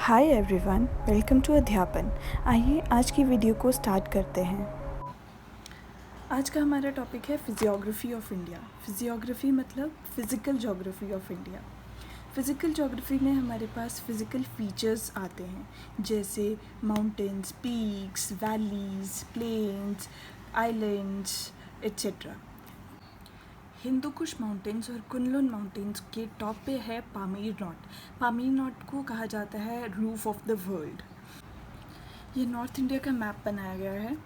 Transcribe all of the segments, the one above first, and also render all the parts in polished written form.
Hi everyone, welcome to अध्यापन। आइए आज की वीडियो को स्टार्ट करते हैं। आज का हमारा टॉपिक है फिजियोग्राफी ऑफ इंडिया। फिजियोग्राफी मतलब physical geography of India. Physical geography में हमारे पास फिज़िकल फीचर्स आते हैं, जैसे mountains, peaks, valleys, plains, islands etcetera. Hindu Kush mountains और कुनलुन माउंटेन्स के टॉप पे है पामीर नॉट। पामीर नॉट को कहा जाता है रूफ ऑफ द वर्ल्ड। ये नॉर्थ इंडिया का मैप बनाया गया है।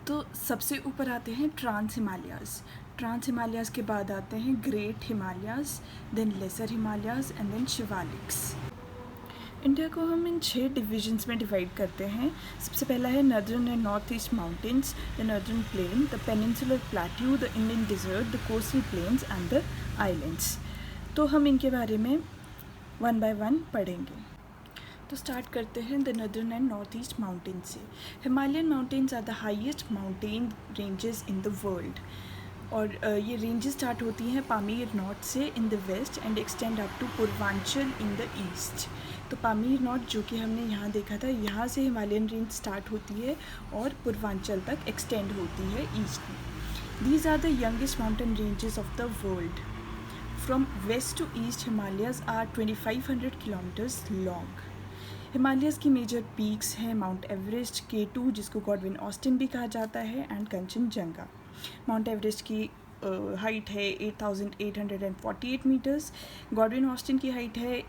तो सबसे ऊपर आते हैं ट्रांस हिमालयाज़। ट्रांस हिमालयाज़ के बाद आते हैं great Himalayas, then lesser Himalayas and then Shivaliks. India को हम इन 6 डिविजन्स में डिवाइड करते हैं। सबसे पहला है northern and north east mountains, the northern plain, the peninsular plateau, the Indian desert, the coastal plains and the islands. तो हम इनके बारे में वन बाय वन पढ़ेंगे। तो स्टार्ट करते हैं the northern and north east mountain से। Himalayan mountains are the highest mountain ranges in the world. और ये रेंजेस स्टार्ट होती हैं पामीर नॉट से in the west and extend up to Purvanchal in the east. तो पामीर नॉट जो कि हमने यहाँ देखा था, यहाँ से हिमालयन रेंज स्टार्ट होती है और पूर्वांचल तक एक्सटेंड होती है ईस्ट में। These are the youngest mountain ranges of the world. From west to east Himalayas are 2500 kilometres long. Himalayas की मेजर पीक्स हैं माउंट एवरेस्ट, K2 जिसको गॉडविन ऑस्टिन भी कहा जाता है, एंड कंचनजंगा। माउंट एवरेस्ट की हाइट है 8848 मीटर्स, गॉडविन ऑस्टिन की हाइट है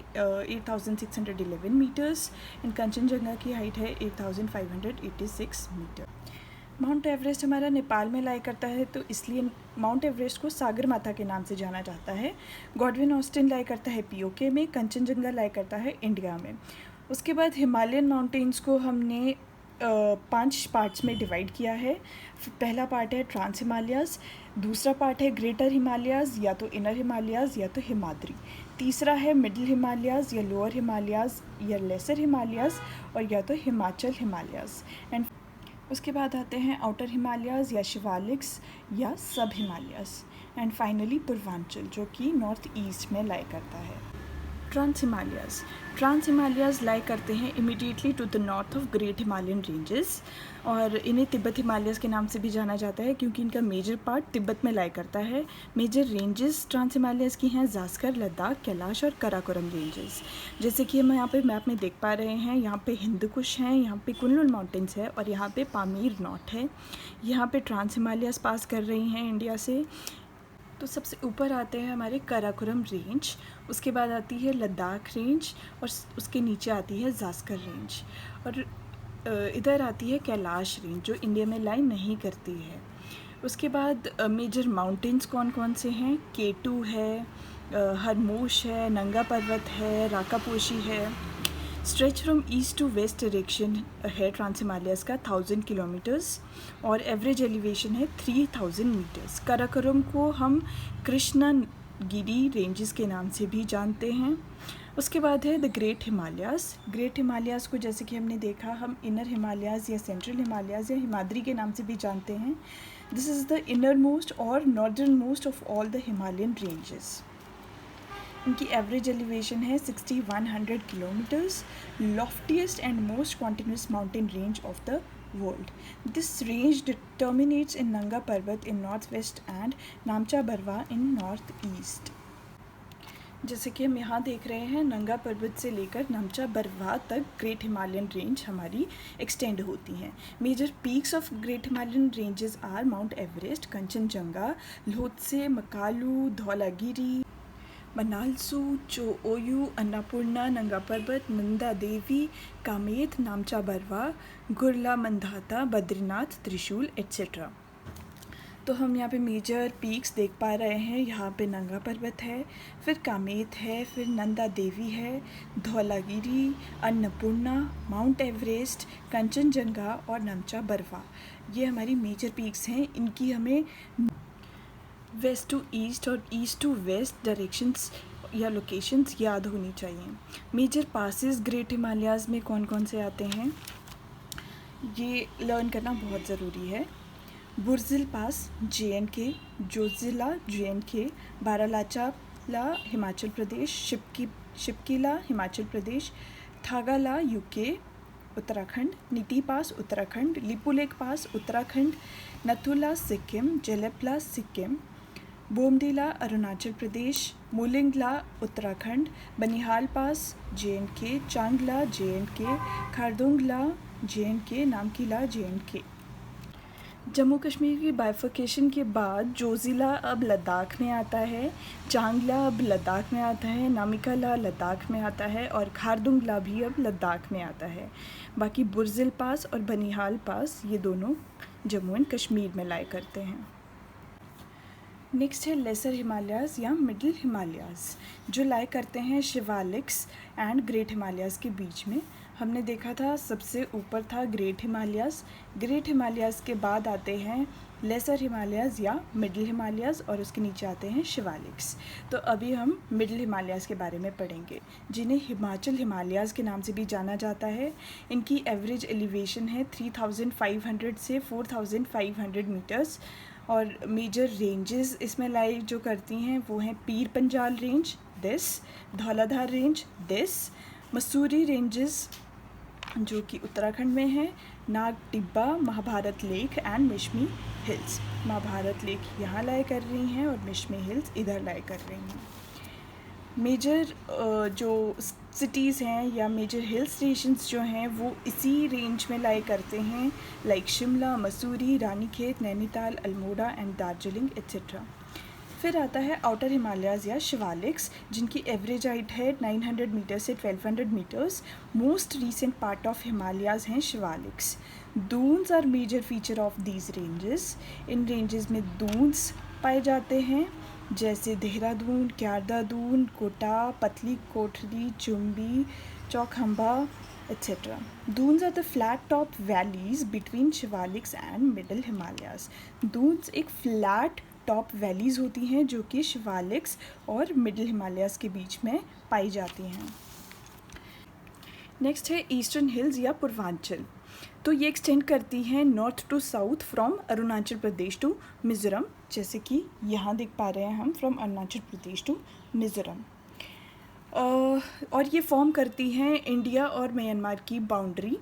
8611 मीटर्स एंड कंचनजंगा की हाइट है 8586 मीटर। माउंट एवरेस्ट हमारा नेपाल में लाई करता है, तो इसलिए माउंट एवरेस्ट को सागर माता के नाम से जाना जाता है। गॉडविन ऑस्टिन लाई करता है POK में, कंचनजंगा लाई करता है इंडिया में। उसके बाद हिमालयन माउंटेन्स को हमने 5 पार्ट्स में डिवाइड किया है। पहला पार्ट है ट्रांस हिमालयाज़, दूसरा पार्ट है ग्रेटर हिमालयाज़ या तो इनर हिमालयाज़ या तो हिमाद्री, तीसरा है मिडिल हिमालयाज़ या लोअर हिमालयाज़ या लेसर हिमालयाज़ और या तो हिमाचल हिमालयाज़, एंड उसके बाद आते हैं आउटर हिमालयाज़ या शिवालिक्स या सब हिमालयाज़, एंड फाइनली पूर्वांचल जो कि नॉर्थ ईस्ट में लाई करता है। ट्रांस हिमालयाज़ लाई करते हैं immediately to the north of great Himalayan ranges, और इन्हें तिब्बत हिमालयाज़ के नाम से भी जाना जाता है क्योंकि इनका मेजर पार्ट तिब्बत में लाई करता है। मेजर रेंजेस ट्रांस हिमालयाज़ की हैं जास्कर, लद्दाख, कैलाश और कराकोरम रेंजेस। जैसे कि हम यहाँ पे मैप में देख पा रहे हैं, यहाँ पे हिंदू कुश हैं, यहाँ पे कुनलुन माउंटेन्स है और यहाँ पे पामीर नॉट है। यहाँ पे ट्रांस हिमालयाज़ पास कर रही हैं इंडिया से। तो सबसे ऊपर आते हैं हमारे कराकोरम रेंज, उसके बाद आती है लद्दाख रेंज और उसके नीचे आती है जास्कर रेंज, और इधर आती है कैलाश रेंज जो इंडिया में लाई नहीं करती है। उसके बाद मेजर माउंटेन्स कौन कौन से हैं, K2 है, हरमोश है, नंगा पर्वत है, राकापोशी है। Stretch from east to west direction है ट्रांस हिमालयाज़ का 1000 किलोमीटर्स और एवरेज एलिवेशन है 3000 मीटर्स। कराकोरम को हम कृष्णगिरी रेंजेस के नाम से भी जानते हैं। उसके बाद है the great Himalayas. Great Himalayas को जैसे कि हमने देखा, हम इनर हिमालयाज़ या सेंट्रल हिमालयाज़ या हिमाद्री के नाम से भी जानते हैं। This is the inner most और northern most of all the Himalayan ranges. इनकी एवरेज एलिवेशन है 6100 kilometres, loftiest and most continuous mountain range of the world. This range terminates in Nanga Parbat in north west and Namcha Barwa in north east. जैसे कि हम यहाँ देख रहे हैं, नंगा पर्वत से लेकर नामचा बरवा तक ग्रेट हिमालयन रेंज हमारी एक्सटेंड होती हैं। Major peaks of great Himalayan ranges are Mount Everest, Kanchenjunga, Lhotse, Makalu, Dhaulagiri, मनालसू, चोओयू, अन्नपूर्णा, नंगा पर्वत, नंदा देवी, कामेत, नामचा बरवा, गुरला मंदाता, बद्रीनाथ, त्रिशूल एट्सेट्रा। तो हम यहाँ पे मेजर पीक्स देख पा रहे हैं। यहाँ पे नंगा पर्वत है, फिर कामेत है, फिर नंदा देवी है, धौलागिरी, अन्नपूर्णा, माउंट एवरेस्ट, कंचनजंगा और नामचा बरवा। ये हमारी मेजर पीक्स हैं। इनकी हमें वेस्ट टू ईस्ट और ईस्ट टू वेस्ट डायरेक्शंस या लोकेशंस याद होनी चाहिए। मेजर पासेस ग्रेट हिमालयाज़ में कौन कौन से आते हैं, ये लर्न करना बहुत ज़रूरी है। बुर्जिल पास JNK, Zoji La JNK, Baralacha Himachal Pradesh, Shipkila Himachal Pradesh, थागाला UK Uttarakhand, नीति पास उत्तराखंड, लिपुलेक पास उत्तराखंड, नथुला सिक्किम, जेलेपला सिक्किम, बोमडिला अरुणाचल प्रदेश, मोलिंगला उत्तराखंड, बनिहाल पास JNK, चांगला JNK, Khardungla JNK, नामकीला JNK। Jammu Kashmir की बाइफर्केशन के बाद जोजिला अब लद्दाख में आता है, चांगला अब लद्दाख में आता है, नामिकाला लद्दाख में आता है और खारदुंगला भी अब लद्दाख में आता है। बाकी बुर्जिल पास और बनिहाल पास ये दोनों जम्मू एंड कश्मीर में लाई करते हैं। नेक्स्ट है लेसर हिमालयाज़ या मिडिल हिमालयाज़, जो लाई करते हैं शिवालिक्स एंड ग्रेट हिमालयाज़ के बीच में। हमने देखा था सबसे ऊपर था ग्रेट हिमालयाज़, ग्रेट हिमालयाज़ के बाद आते हैं लेसर हिमालयाज़ या मिडिल हिमालयाज़ और उसके नीचे आते हैं शिवालिक्स। तो अभी हम मिडिल हिमालयाज़ के बारे में पढ़ेंगे, जिन्हें हिमाचल हिमालयाज़ के नाम से भी जाना जाता है। इनकी एवरेज एलिवेशन है 3500 से 4500 मीटर्स और मेजर रेंजेस इसमें लाई जो करती हैं वो हैं Pir Panjal range this, Dhauladhar range this, Mussoorie ranges जो कि उत्तराखंड में है, Nag Tibba, Mahabharat lake and Mishmi hills. Mahabharat lake यहाँ लाई कर रही हैं और मिशमी हिल्स इधर लाई कर रही हैं। मेजर जो सिटीज़ हैं या मेजर हिल स्टेशंस जो हैं वो इसी रेंज में लाई करते हैं, like Shimla, Mussoorie, Ranikhet, Nainital, Almora and Darjeeling etcetera. फिर आता है आउटर हिमालयाज़ या शिवालिक्स, जिनकी एवरेज हाइट है 900 मीटर से 1200 metres. Most recent part of Himalayas हैं Shivaliks. Duns are major feature of these ranges. इन रेंजेस में दून्स पाए जाते हैं जैसे Dehradun, क्यारदादून, Kota, Patli Kothri, Chumbi, Chaukhamba etcetera. Dunes are the flat top valleys between Shivaliks and middle Himalayas. Duns एक फ्लैट टॉप वैलीज़ होती हैं जो कि शिवालिक्स और मिडिल हिमालयाज़ के बीच में पाई जाती हैं। नेक्स्ट है ईस्टर्न हिल्स या पूर्वांचल। तो ये एक्सटेंड करती हैं north to south from Arunachal Pradesh to Mizoram, जैसे कि यहाँ देख पा रहे हैं हम, फ्रॉम अरुणाचल प्रदेश टू मिज़ोरम। और ये फॉर्म करती हैं इंडिया और म्यांमार की बाउंड्री।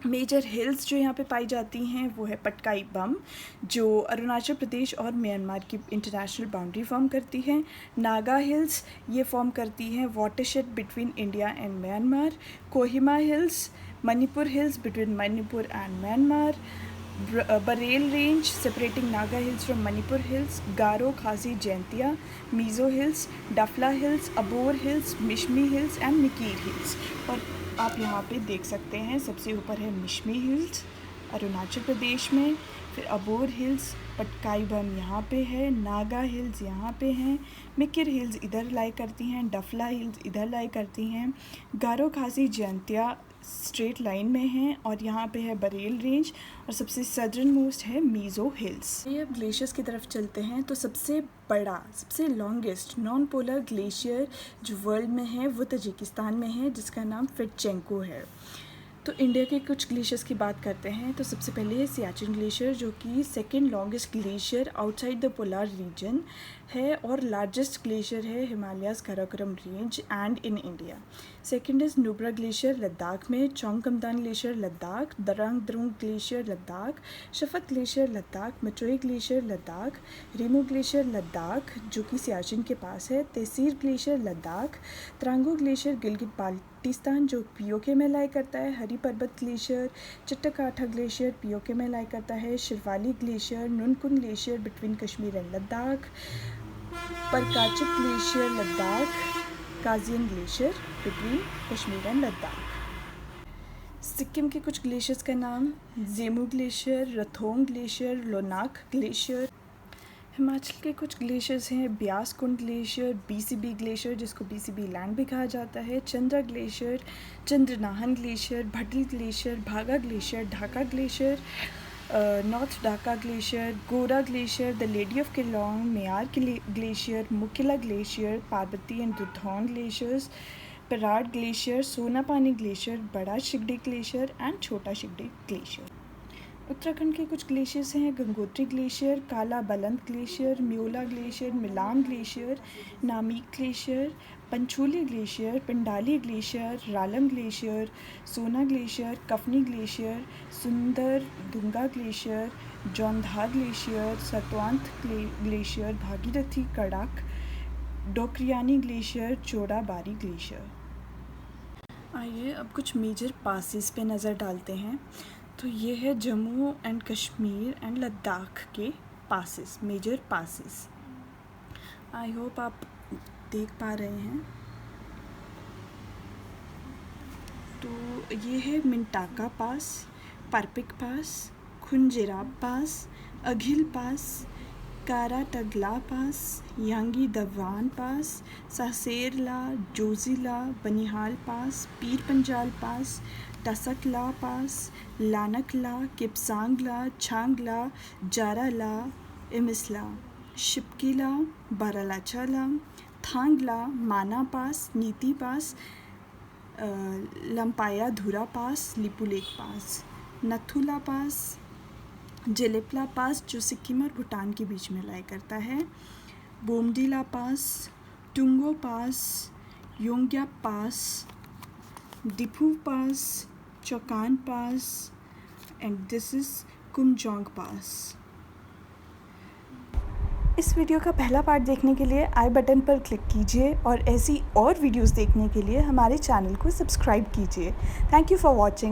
मेजर हिल्स जो यहाँ पे पाई जाती हैं वो है पटकाई बम, जो अरुणाचल प्रदेश और म्यांमार की इंटरनेशनल बाउंड्री फॉर्म करती हैं। नागा हिल्स ये फॉर्म करती हैं watershed between India and Myanmar. Kohima hills, Manipur hills between Manipur and Myanmar. Barail range separating Naga hills from Manipur hills. Garo, Khasi, Jaintia, Mizo hills, Dafla hills, Abor hills, Mishmi hills and Mikir hills. और आप यहाँ पे देख सकते हैं सबसे ऊपर है मिशमी हिल्स अरुणाचल प्रदेश में, फिर अबोर हिल्स, पटकाई बम यहाँ पे है, नागा हिल्स यहाँ पे हैं, मिकिर हिल्स इधर लाई करती हैं, डफला हिल्स इधर लाई करती हैं, गारो, खासी, जैंतिया स्ट्रेट लाइन में हैं और यहाँ पे है बरेल रेंज और सबसे सदर्न मोस्ट है मीज़ो हिल्स। ये अब ग्लेशियर्स की तरफ चलते हैं तो सबसे बड़ा, सबसे लॉन्गेस्ट नॉन पोलर ग्लेशियर जो वर्ल्ड में है वो तजिकिस्तान में है, जिसका नाम फिटचेंको है। तो इंडिया के कुछ ग्लेशियर्स की बात करते हैं तो सबसे पहले है सियाचिन ग्लेशियर, जो कि second longest glacier outside the polar region है और लार्जेस्ट ग्लेशियर है Himalayas Karakoram range and in India. Second is Nubra glacier Ladakh में, Chongkumdan glacier Ladakh, Drang Drung glacier Ladakh, Shafat glacier Ladakh, Machoi glacier Ladakh, Rimo glacier Ladakh जो कि सियाचिन के पास है, तेसीर ग्लेशियर लद्दाख, त्रांगो ग्लेशियर गिलगित बाल्टिस्तान जो पीओके में लाई करता है, हरी पर्वत ग्लेशियर, चिट्टकाठा ग्लेशियर पीओके में लाई करता है, Shirwali glacier, Nun Kun glacier between Kashmir and Ladakh, Parkachik glacier Ladakh, Kajiyan glacier between Kashmir and Ladakh. Sikkim के कुछ ग्लेशियर्स का नाम Zemu glacier, Rathong glacier, Lonak glacier. Himachal के कुछ ग्लेशियर्स हैं Beas Kund glacier, BCB glacier जिसको बीसीबी लैंड भी कहा जाता है, Chandra glacier, Chandranahan glacier, Bhatal glacier, Bhaga glacier, Dhaka glacier, north Dhaka glacier, Gora glacier, the lady of Keylong, Meyar glacier, Mukkila glacier, Parvati and Dudhon glaciers, Parad glacier, Sonapani glacier, Bara Shigri glacier and छोटा शिगडी ग्लेशियर। उत्तराखंड के कुछ ग्लेशियर्स हैं Gangotri glacier, Kala Baland glacier, Meola glacier, Milam glacier, Namik glacier, Pancholi glacier, Pindari glacier, Ralam glacier, Sona glacier, Kafni glacier, Sundar Dunga glacier, Jaundhar glacier, Satwant glacier, Bhagirathi Kharak, Dokriani glacier, Chorabari glacier. आइए अब कुछ major passes पे नज़र डालते हैं। तो ये है जम्मू एंड कश्मीर एंड लद्दाख के passes, major passes. I hope आप देख पा रहे हैं। तो ये है मिंटाका पास, पारपिक पास, खुंजेराब पास, अघिल पास, काराटगला पास, यांगी दवान पास, सासेरला, जोजिला, बनिहाल पास, पीर पंजाल पास, टसकला पास, लानकला, किपसांगला, छांगला, जाराला, इमिसला, शिपकीला, बारालाचाला, थांगला, माना पास, नीति पास, लंपाया धुरा पास, लिपुलेक पास, नथुला पास, जेलेपला पास जो सिक्किम और भूटान के बीच में लाया करता है, Bomdila pass, Tungo pass, Yongyap pass, Diphu pass, Chaukan pass and this is Kumjong pass. इस वीडियो का पहला पार्ट देखने के लिए आई बटन पर क्लिक कीजिए और ऐसी और वीडियोस देखने के लिए हमारे चैनल को सब्सक्राइब कीजिए। Thank you for watching.